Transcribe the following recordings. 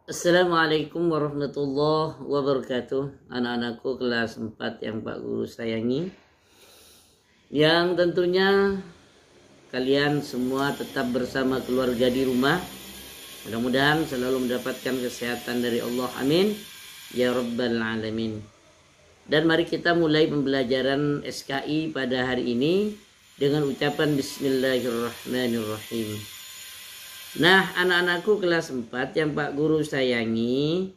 Assalamualaikum warahmatullahi wabarakatuh. Anak-anakku kelas 4 yang Pak Guru sayangi, yang tentunya kalian semua tetap bersama keluarga di rumah. Mudah-mudahan selalu mendapatkan kesehatan dari Allah, amin ya rabbal alamin. Dan mari kita mulai pembelajaran SKI pada hari ini dengan ucapan bismillahirrahmanirrahim. Nah, anak-anakku kelas 4 yang Pak Guru sayangi,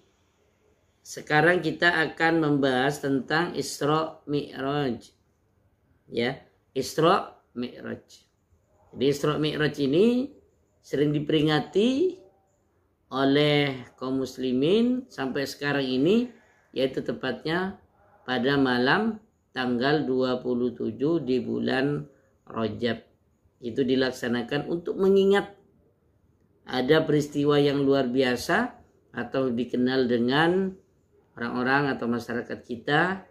sekarang kita akan membahas tentang Isra Mi'raj. Ya, Isra Mi'raj. Jadi Isra Mi'raj ini sering diperingati oleh kaum muslimin sampai sekarang ini, yaitu tepatnya pada malam tanggal 27 di bulan Rajab. Itu dilaksanakan untuk mengingat ada peristiwa yang luar biasa atau dikenal dengan orang-orang atau masyarakat kita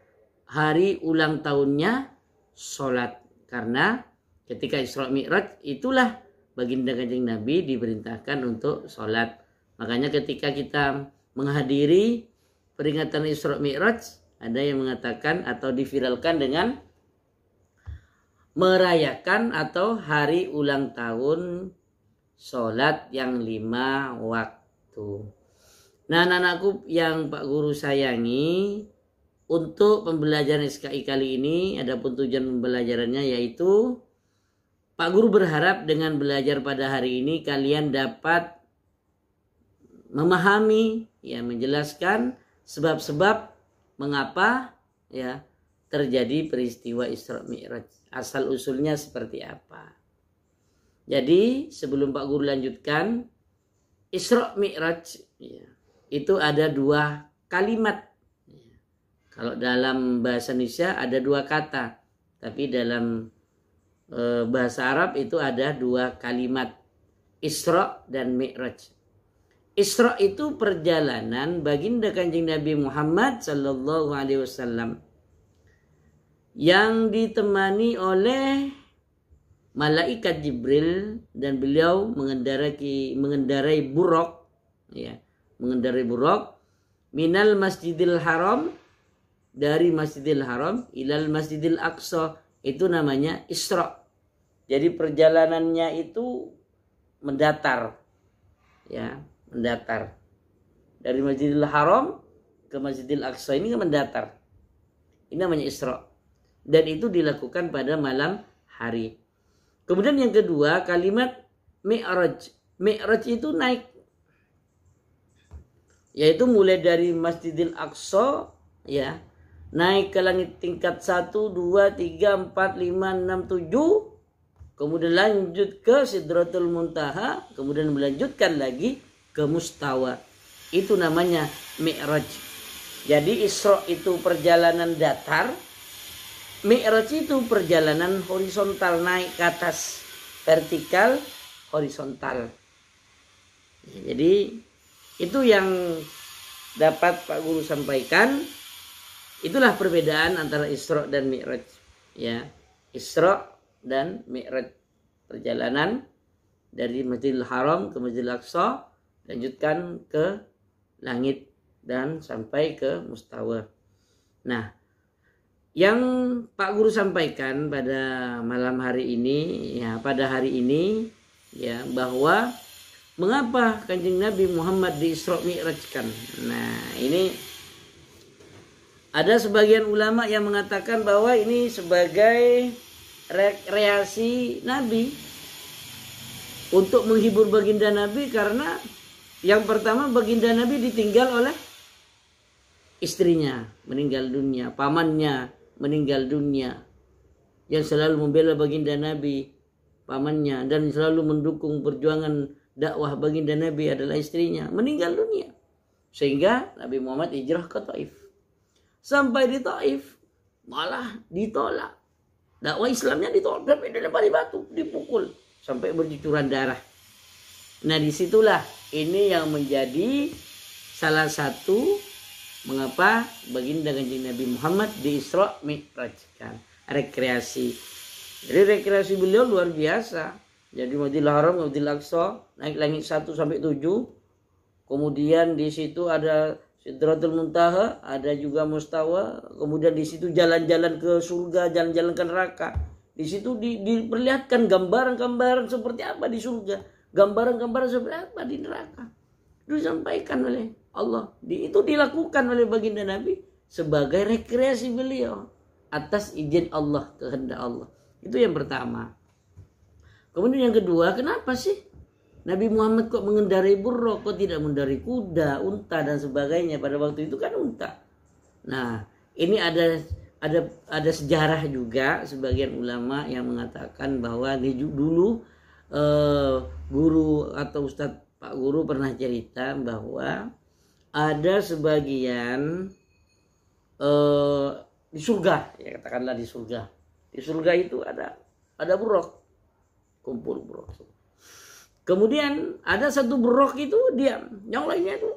hari ulang tahunnya sholat. Karena ketika Isra Mi'raj itulah baginda Kanjeng Nabi diperintahkan untuk sholat. Makanya ketika kita menghadiri peringatan Isra Mi'raj, ada yang mengatakan atau diviralkan dengan merayakan atau hari ulang tahun sholat yang 5 waktu. Nah, anak-anakku yang Pak Guru sayangi, untuk pembelajaran SKI kali ini adapun tujuan pembelajarannya yaitu Pak Guru berharap dengan belajar pada hari ini kalian dapat memahami, ya, menjelaskan sebab-sebab mengapa ya terjadi peristiwa Isra Mi'raj. Asal usulnya seperti apa. Jadi sebelum Pak Guru lanjutkan, Isra Mi'raj ya, itu ada 2 kalimat. Ya. Kalau dalam bahasa Indonesia ada 2 kata, tapi dalam bahasa Arab itu ada 2 kalimat, Isra dan Mi'raj. Isra itu perjalanan baginda Kanjeng Nabi Muhammad sallallahu alaihi wasallam yang ditemani oleh malaikat Jibril, dan beliau mengendarai buraq, ya, mengendarai buraq minal Masjidil Haram, dari Masjidil Haram ilal Masjidil Aqsa, itu namanya Isra. Jadi perjalanannya itu mendatar, ya, mendatar dari Masjidil Haram ke Masjidil Aqsa, ini mendatar. Ini namanya Isra, dan itu dilakukan pada malam hari. Kemudian yang kedua kalimat Mi'raj. Mi'raj itu naik, yaitu mulai dari Masjidil Aqsa, ya, naik ke langit tingkat 1, 2, 3, 4, 5, 6, 7, kemudian lanjut ke Sidratul Muntaha, kemudian melanjutkan lagi ke Mustawa. Itu namanya Mi'raj. Jadi Isra itu perjalanan datar, Mi'raj itu perjalanan horizontal, naik ke atas, vertikal, horizontal. Jadi itu yang dapat Pak Guru sampaikan. Itulah perbedaan antara Isra dan Mi'raj. Ya, Isra dan Mi'raj, perjalanan dari Masjidil Haram ke Masjidil Aqsa, lanjutkan ke langit dan sampai ke Mustawa. Nah, yang Pak Guru sampaikan pada malam hari ini, ya, pada hari ini, ya, bahwa mengapa Kanjeng Nabi Muhammad di Isra Mi'rajkan. Nah, ini ada sebagian ulama yang mengatakan bahwa ini sebagai rekreasi Nabi untuk menghibur baginda Nabi, karena yang pertama baginda Nabi ditinggal oleh istrinya, meninggal dunia, pamannya meninggal dunia, yang selalu membela baginda Nabi, pamannya, dan selalu mendukung perjuangan dakwah baginda Nabi adalah istrinya, meninggal dunia. Sehingga Nabi Muhammad hijrah ke Taif. Sampai di Taif malah ditolak. Dakwah Islamnya ditolak, dilempari batu, dipukul sampai bercucuran darah. Nah, disitulah ini yang menjadi salah satu mengapa baginda Kanjeng Nabi Muhammad di Isra Mi'rajkan, rekreasi. Jadi rekreasi beliau luar biasa. Jadi Masjidil Haram, Masjidil Aqsa, naik langit 1 sampai 7, kemudian di situ ada Sidratul Muntaha, ada juga Mustawa, kemudian di situ jalan-jalan ke surga, jalan-jalan ke neraka. Di situ diperlihatkan gambaran-gambaran seperti apa di surga, gambaran-gambaran seperti apa di neraka. Itu disampaikan oleh Allah. Itu dilakukan oleh baginda Nabi sebagai rekreasi beliau atas izin Allah, kehendak Allah. Itu yang pertama. Kemudian yang kedua, kenapa sih Nabi Muhammad kok mengendarai buruk, kok tidak mengendarai kuda, unta dan sebagainya? Pada waktu itu kan unta. Nah, ini ada sejarah juga, sebagian ulama yang mengatakan bahwa dulu guru atau Ustadz Pak Guru pernah cerita bahwa ada sebagian di surga, ya katakanlah di surga. Di surga itu ada buruk, kumpul buruk. Kemudian ada satu buruk itu diam, yang lainnya itu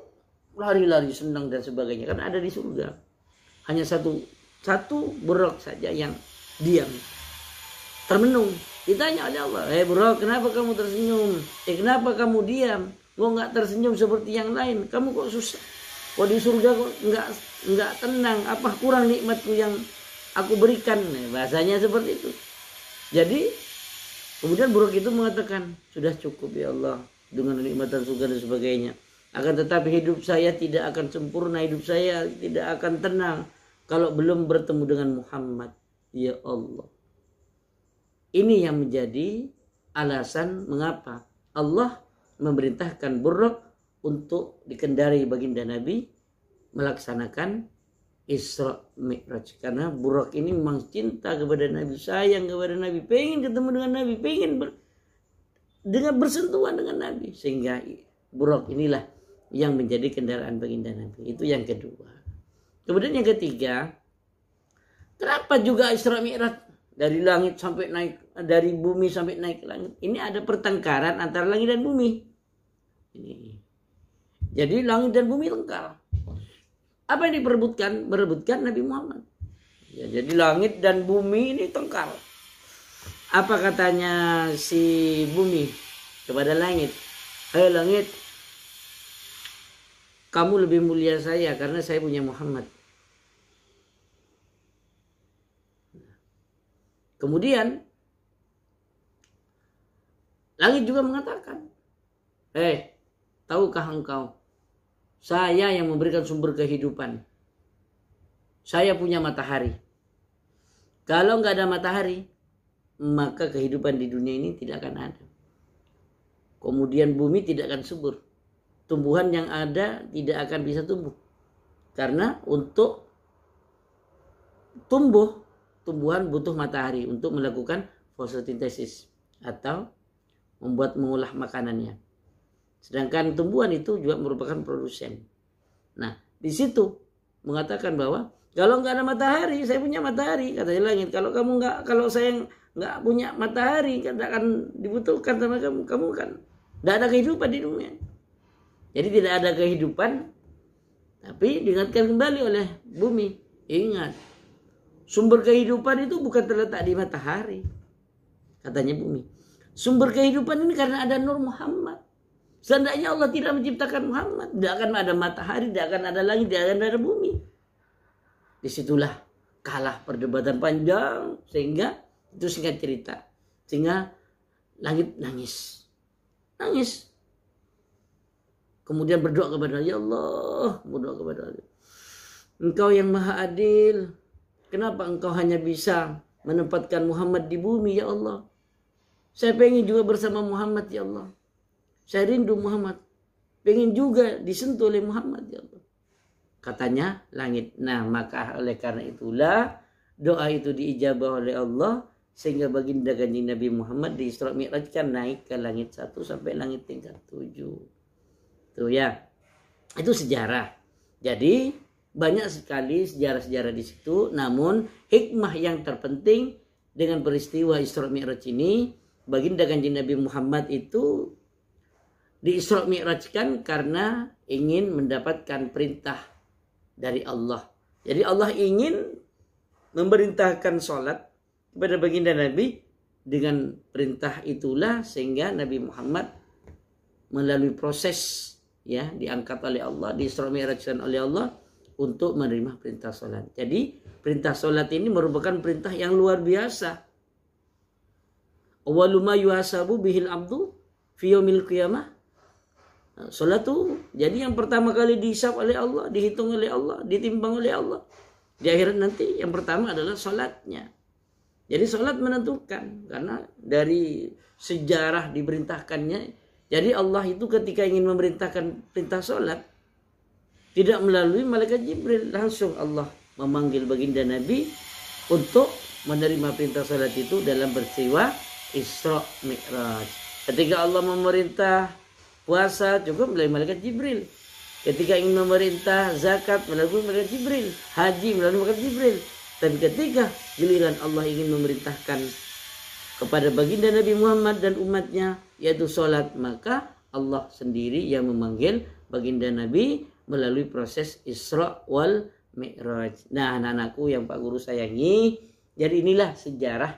lari-lari senang dan sebagainya, kan ada di surga. Hanya satu buruk saja yang diam, termenung. Ditanya oleh Allah, buruk, kenapa kamu tersenyum? Kenapa kamu diam? Kok nggak tersenyum seperti yang lain? Kamu kok susah? Kok di surga kok nggak tenang? Apa kurang nikmatku yang aku berikan? Bahasanya seperti itu. Jadi kemudian buruk itu mengatakan, sudah cukup ya Allah dengan nikmatan surga dan sebagainya. Akan tetapi hidup saya tidak akan sempurna, hidup saya tidak akan tenang kalau belum bertemu dengan Muhammad. Ya Allah. Ini yang menjadi alasan mengapa Allah memerintahkan buruk untuk dikendarai baginda Nabi melaksanakan Isra Mi'raj. Karena buruk ini memang cinta kepada Nabi, sayang kepada Nabi, pengen ketemu dengan Nabi, pengen dengan bersentuhan dengan Nabi. Sehingga buruk inilah yang menjadi kendaraan baginda Nabi. Itu yang kedua. Kemudian yang ketiga, kenapa juga Isra Mi'raj? Dari langit sampai naik, dari bumi sampai naik ke langit. Ini ada pertengkaran antara langit dan bumi. Ini. Jadi langit dan bumi tengkar. Apa yang diperebutkan? Merebutkan Nabi Muhammad. Ya, jadi langit dan bumi ini tengkar. Apa katanya si bumi kepada langit? Hai langit, kamu lebih mulia saya karena saya punya Muhammad. Kemudian langit juga mengatakan, tahukah engkau, saya yang memberikan sumber kehidupan. Saya punya matahari. Kalau nggak ada matahari, maka kehidupan di dunia ini tidak akan ada. Kemudian bumi tidak akan subur. Tumbuhan yang ada tidak akan bisa tumbuh. Karena untuk tumbuhan butuh matahari untuk melakukan fotosintesis atau mengolah makanannya. Sedangkan tumbuhan itu juga merupakan produsen. Nah, di situ mengatakan bahwa kalau nggak ada matahari, saya punya matahari, katanya langit. Kalau saya nggak punya matahari, tidak akan dibutuhkan sama kamu. Kamu kan tidak ada kehidupan di dunia. Jadi tidak ada kehidupan, tapi diingatkan kembali oleh bumi. Ingat, sumber kehidupan itu bukan terletak di matahari, katanya bumi. Sumber kehidupan ini karena ada Nur Muhammad. Seandainya Allah tidak menciptakan Muhammad, tidak akan ada matahari, tidak akan ada langit, tidak akan ada bumi. Disitulah kalah perdebatan panjang, sehingga itu singkat cerita, sehingga langit nangis. Kemudian berdoa kepada Allah, ya Allah, berdoa kepada Allah. Engkau yang maha adil, kenapa engkau hanya bisa menempatkan Muhammad di bumi, ya Allah? Saya pengen juga bersama Muhammad, ya Allah. Saya rindu Muhammad. Pengen juga disentuh oleh Muhammad, ya Allah. Katanya langit. Nah, maka oleh karena itulah doa itu diijabah oleh Allah. Sehingga baginda kanjeng Nabi Muhammad di Isra Mi'raj kan naik ke langit 1 sampai langit tingkat 7. Tuh ya. Itu sejarah. Jadi banyak sekali sejarah-sejarah di situ. Namun hikmah yang terpenting dengan peristiwa Isra Mi'raj ini, baginda kanjeng Nabi Muhammad itu di Isra Mi'rajkan karena ingin mendapatkan perintah dari Allah. Jadi Allah ingin memerintahkan sholat kepada baginda Nabi. Dengan perintah itulah sehingga Nabi Muhammad melalui proses ya, diangkat oleh Allah, di-Isra Mi'rajkan oleh Allah untuk menerima perintah salat. Jadi perintah salat ini merupakan perintah yang luar biasa. Awwalu ma yuhasabu bihil abdu fi yaumil qiyamah. Salat itu jadi yang pertama kali dihisab oleh Allah, dihitung oleh Allah, ditimbang oleh Allah. Di akhirat nanti yang pertama adalah salatnya. Jadi salat menentukan, karena dari sejarah diperintahkannya. Jadi Allah itu ketika ingin memerintahkan perintah salat, tidak melalui malaikat Jibril, langsung Allah memanggil baginda Nabi untuk menerima perintah salat itu dalam peristiwa Isra Mi'raj. Ketika Allah memerintah puasa cukup melalui malaikat Jibril. Ketika ingin memerintah zakat melalui malaikat Jibril, haji melalui malaikat Jibril. Tapi ketika giliran Allah ingin memerintahkan kepada baginda Nabi Muhammad dan umatnya, yaitu sholat, maka Allah sendiri yang memanggil baginda Nabi melalui proses Isra wal Mi'raj. Nah, anak-anakku yang Pak Guru sayangi, jadi inilah sejarah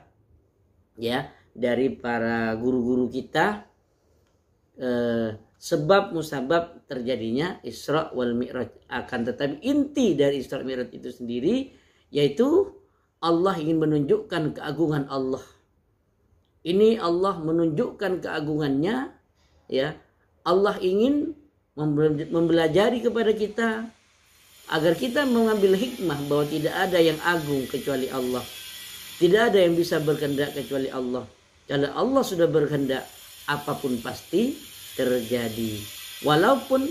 ya dari para guru-guru kita, sebab musabab terjadinya Isra wal Mi'raj. Akan tetapi inti dari Isra Mi'raj itu sendiri yaitu Allah ingin menunjukkan keagungan Allah. Ini Allah menunjukkan keagungannya, ya. Allah ingin mempelajari kepada kita agar kita mengambil hikmah bahwa tidak ada yang agung kecuali Allah. Tidak ada yang bisa berkehendak kecuali Allah. Kalau Allah sudah berkehendak, apapun pasti terjadi. Walaupun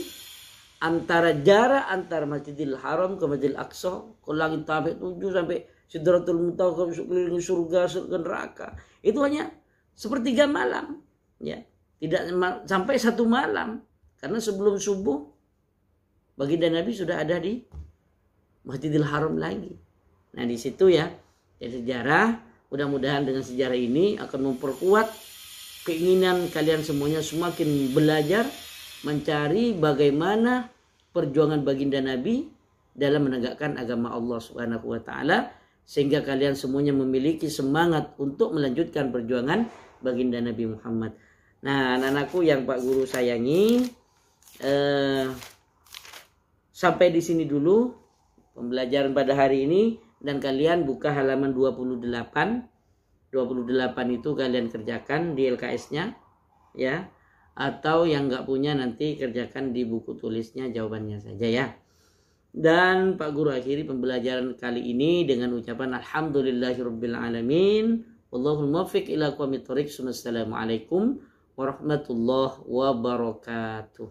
antara jarak antara Masjidil Haram ke Masjidil Aqsa, ke langit sampai 7 sampai Sidratul Muntaha, keliling surga, neraka, itu hanya sepertiga malam, ya. Tidak sampai 1 malam, karena sebelum subuh baginda Nabi sudah ada di Masjidil Haram lagi. Nah, di situ ya, sejarah. Mudah-mudahan dengan sejarah ini akan memperkuat keinginan kalian semuanya semakin belajar mencari bagaimana perjuangan baginda Nabi dalam menegakkan agama Allah Subhanahu wa taala, sehingga kalian semuanya memiliki semangat untuk melanjutkan perjuangan baginda Nabi Muhammad. Nah, anak-anakku yang Pak Guru sayangi, sampai di sini dulu pembelajaran pada hari ini, dan kalian buka halaman 28. 28 itu kalian kerjakan di LKS-nya, ya. Atau yang nggak punya nanti kerjakan di buku tulisnya jawabannya saja, ya. Dan Pak Guru akhiri pembelajaran kali ini dengan ucapan alhamdulillahirabbil alamin, wallahul muwaffiq ila aqwamit thoriq. Wassalamualaikum warahmatullahi wabarakatuh.